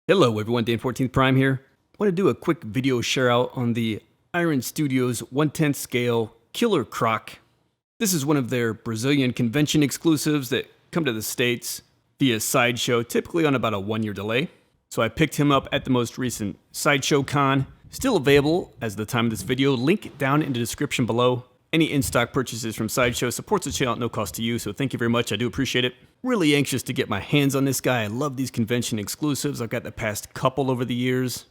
Hello everyone, Dan 14th Prime here. I want to do a quick video share out on the Iron Studios 1/10 scale Killer Croc. This is one of their Brazilian convention exclusives that come to the States via Sideshow, typically on about a 1-year delay. So I picked him up at the most recent Sideshow Con. Still available as of the time of this video. Link down in the description below. Any in-stock purchases from Sideshow supports the channel at no cost to you, so thank you very much. I do appreciate it. Really anxious to get my hands on this guy. I love these convention exclusives. I've got the past couple over the years,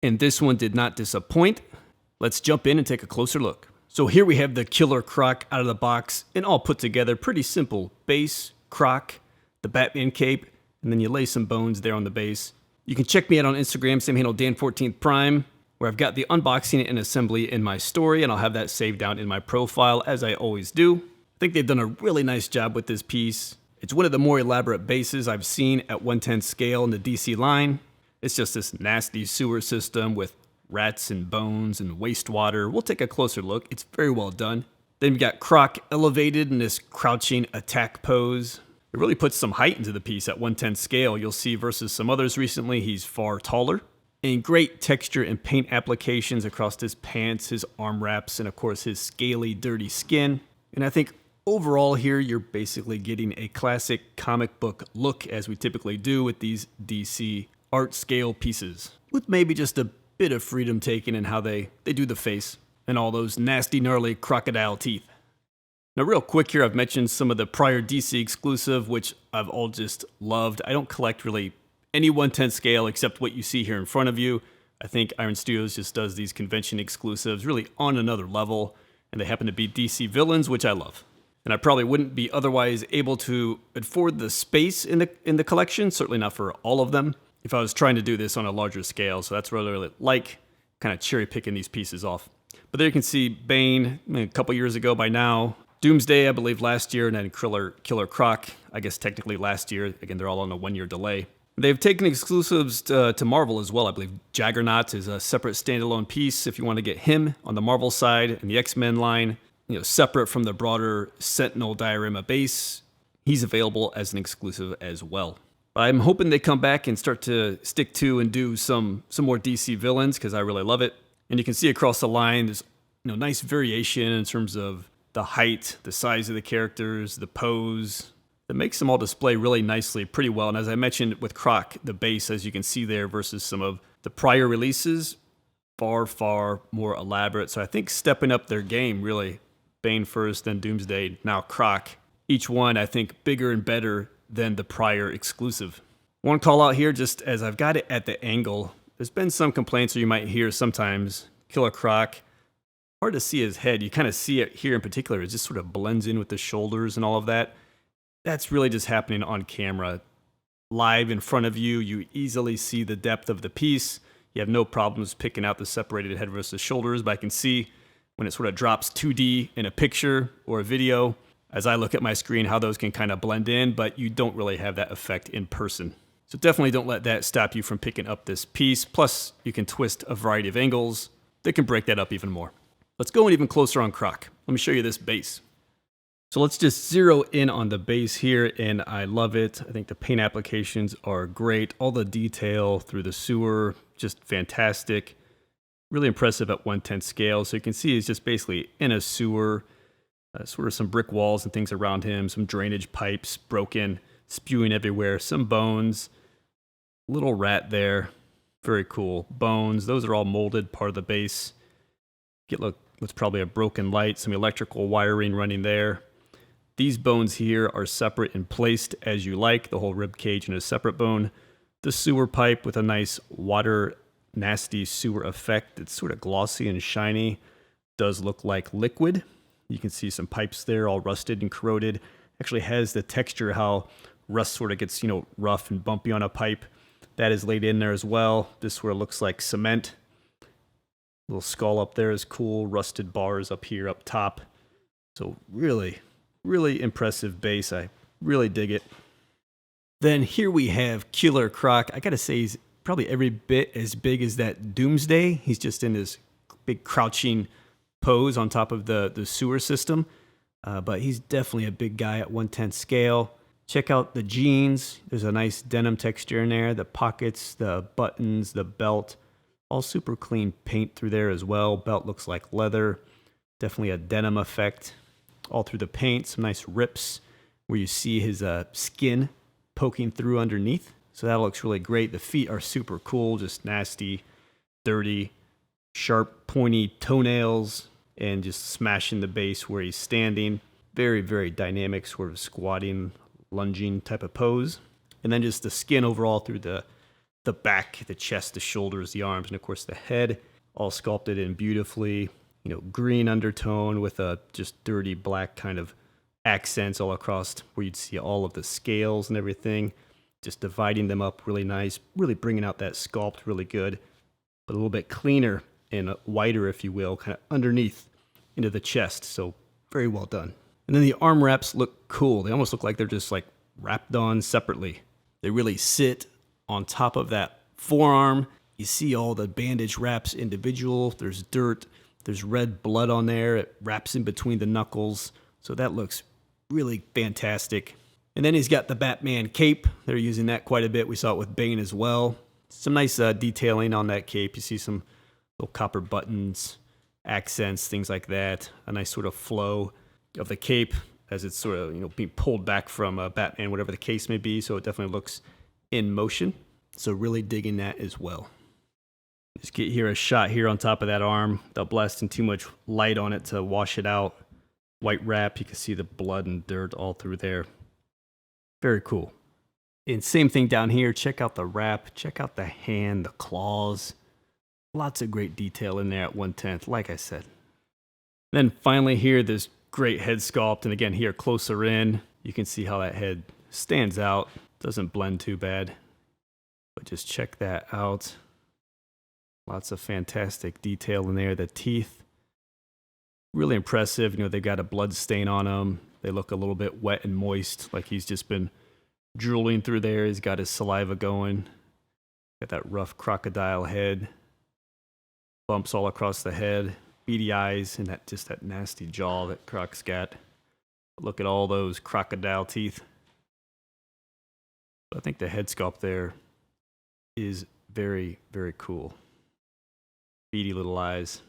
and this one did not disappoint. Let's jump in and take a closer look. So here we have the Killer Croc out of the box and all put together. Pretty simple. Base, Croc, the Batman cape, and then you lay some bones there on the base. You can check me out on Instagram, same handle, Dan 14th Prime, where I've got the unboxing and assembly in my story, and I'll have that saved down in my profile, as I always do. I think they've done a really nice job with this piece. It's one of the more elaborate bases I've seen at 1/10 scale in the DC line. It's just this nasty sewer system with rats and bones and wastewater. We'll take a closer look. It's very well done. Then we got Croc elevated in this crouching attack pose. It really puts some height into the piece at 1/10 scale. You'll see versus some others recently, he's far taller. And great texture and paint applications across his pants, his arm wraps, and of course his scaly, dirty skin. And I think overall here, you're basically getting a classic comic book look, as we typically do with these DC art scale pieces, with maybe just a bit of freedom taken in how they do the face and all those nasty, gnarly crocodile teeth. Now real quick here, I've mentioned some of the prior DC exclusive, which I've all just loved. I don't collect really any 1/10 scale except what you see here in front of you. I think Iron Studios just does these convention exclusives really on another level, and they happen to be DC villains, which I love. And I probably wouldn't be otherwise able to afford the space in the collection, certainly not for all of them, if I was trying to do this on a larger scale. So that's what I really like, kind of cherry picking these pieces off. But there you can see Bane a couple years ago by now, Doomsday I believe last year, and then Killer Croc I guess technically last year. Again, they're all on a 1-year delay. They've taken exclusives to Marvel as well. I believe Juggernaut is a separate standalone piece if you want to get him on the Marvel side, and the X-Men line, separate from the broader Sentinel diorama base. He's available as an exclusive as well. But I'm hoping they come back and start to stick to and do some more DC villains, because I really love it. And you can see across the line, there's nice variation in terms of the height, the size of the characters, the pose. That makes them all display really nicely, pretty well. And as I mentioned with Croc, the base, as you can see there, versus some of the prior releases, far, far more elaborate. So I think stepping up their game, really. Bane first, then Doomsday, now Croc. Each one, I think, bigger and better than the prior exclusive. One call out here, just as I've got it at the angle, there's been some complaints, or you might hear sometimes, Killer Croc, hard to see his head. You kind of see it here in particular. It just sort of blends in with the shoulders and all of that. That's really just happening on camera. Live in front of you, you easily see the depth of the piece. You have no problems picking out the separated head versus shoulders, but I can see when it sort of drops 2D in a picture or a video, as I look at my screen, how those can kind of blend in, but you don't really have that effect in person. So definitely don't let that stop you from picking up this piece. Plus, you can twist a variety of angles that can break that up even more. Let's go in even closer on Croc. Let me show you this base. So let's just zero in on the base here, and I love it. I think the paint applications are great. All the detail through the sewer, just fantastic. Really impressive at 1/10 scale. So you can see he's just basically in a sewer, sort of some brick walls and things around him, some drainage pipes broken, spewing everywhere, some bones, little rat there. Very cool. Bones, those are all molded, part of the base. Get look, what's probably a broken light, some electrical wiring running there. These bones here are separate and placed as you like. The whole rib cage in a separate bone. The sewer pipe with a nice water, nasty sewer effect. It's sort of glossy and shiny. Does look like liquid. You can see some pipes there all rusted and corroded. Actually has the texture how rust sort of gets, rough and bumpy on a pipe. That is laid in there as well. This sort of looks like cement. Little skull up there is cool. Rusted bars up here, up top. So really impressive base. I really dig it. Then here we have Killer Croc. I gotta say he's probably every bit as big as that Doomsday. He's just in this big crouching pose on top of the sewer system. But he's definitely a big guy at 1/10 scale. Check out the jeans. There's a nice denim texture in there. The pockets, the buttons, the belt, all super clean paint through there as well. Belt looks like leather. Definitely a denim effect all through the paint. Some nice rips where you see his skin poking through underneath. So that looks really great. The feet are super cool, just nasty, dirty, sharp, pointy toenails, and just smashing the base where he's standing. Very, very dynamic, sort of squatting, lunging type of pose. And then just the skin overall through the back, the chest, the shoulders, the arms, and of course the head, all sculpted in beautifully. You know, green undertone with a just dirty black kind of accents all across where you'd see all of the scales and everything. Just dividing them up really nice, really bringing out that sculpt really good, but a little bit cleaner and wider, if you will, kind of underneath into the chest. So very well done. And then the arm wraps look cool. They almost look like they're just like wrapped on separately. They really sit on top of that forearm. You see all the bandage wraps individual. There's dirt. There's red blood on there. It wraps in between the knuckles. So that looks really fantastic. And then he's got the Batman cape. They're using that quite a bit. We saw it with Bane as well. Some nice detailing on that cape. You see some little copper buttons, accents, things like that. A nice sort of flow of the cape as it's sort of, you know, being pulled back from Batman, whatever the case may be. So it definitely looks in motion. So really digging that as well. Just get here a shot here on top of that arm without blasting too much light on it to wash it out. White wrap, you can see the blood and dirt all through there. Very cool. And same thing down here. Check out the wrap. Check out the hand, the claws. Lots of great detail in there at 1/10, like I said. Then finally here, this great head sculpt. And again, here closer in, you can see how that head stands out. Doesn't blend too bad. But just check that out. Lots of fantastic detail in there. The teeth, really impressive. You know, they've got a blood stain on them. They look a little bit wet and moist, like he's just been drooling through there. He's got his saliva going. Got that rough crocodile head. Bumps all across the head. Beady eyes, and that nasty jaw that Croc's got. Look at all those crocodile teeth. I think the head sculpt there is very, very cool. Beady little eyes,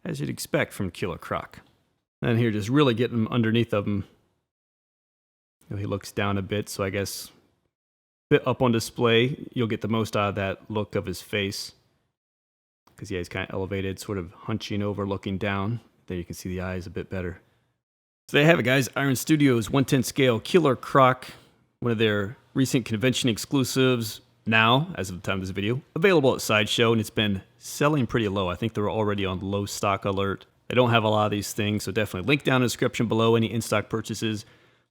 as you'd expect from Killer Croc. And here, just really getting underneath of him. You know, he looks down a bit, so I guess a bit up on display, you'll get the most out of that look of his face. Because, yeah, he's kind of elevated, sort of hunching over, looking down. There you can see the eyes a bit better. So there you have it, guys. Iron Studios 1/10 scale Killer Croc, one of their recent convention exclusives. Now, as of the time of this video, available at Sideshow, and it's been selling pretty low. I think they're already on low stock alert. They don't have a lot of these things, so definitely link down in the description below any in-stock purchases.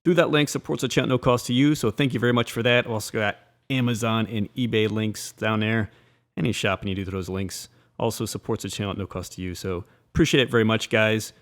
Through that link, supports the channel, no cost to you, so thank you very much for that. Also got Amazon and eBay links down there. Any shopping you do through those links also supports the channel at no cost to you, so appreciate it very much, guys.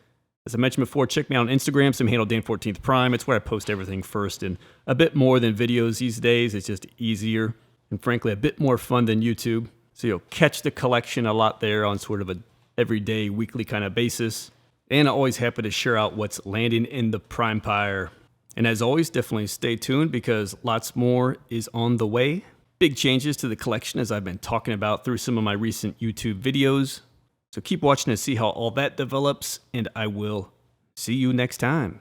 As I mentioned before, check me out on Instagram, some handle Dan14th Prime. It's where I post everything first, and a bit more than videos these days. It's just easier, and frankly, a bit more fun than YouTube. So you'll catch the collection a lot there on sort of a everyday, weekly kind of basis. And I'm always happy to share out what's landing in the Prime Pyre. And as always, definitely stay tuned because lots more is on the way. Big changes to the collection as I've been talking about through some of my recent YouTube videos. So keep watching to see how all that develops, and I will see you next time.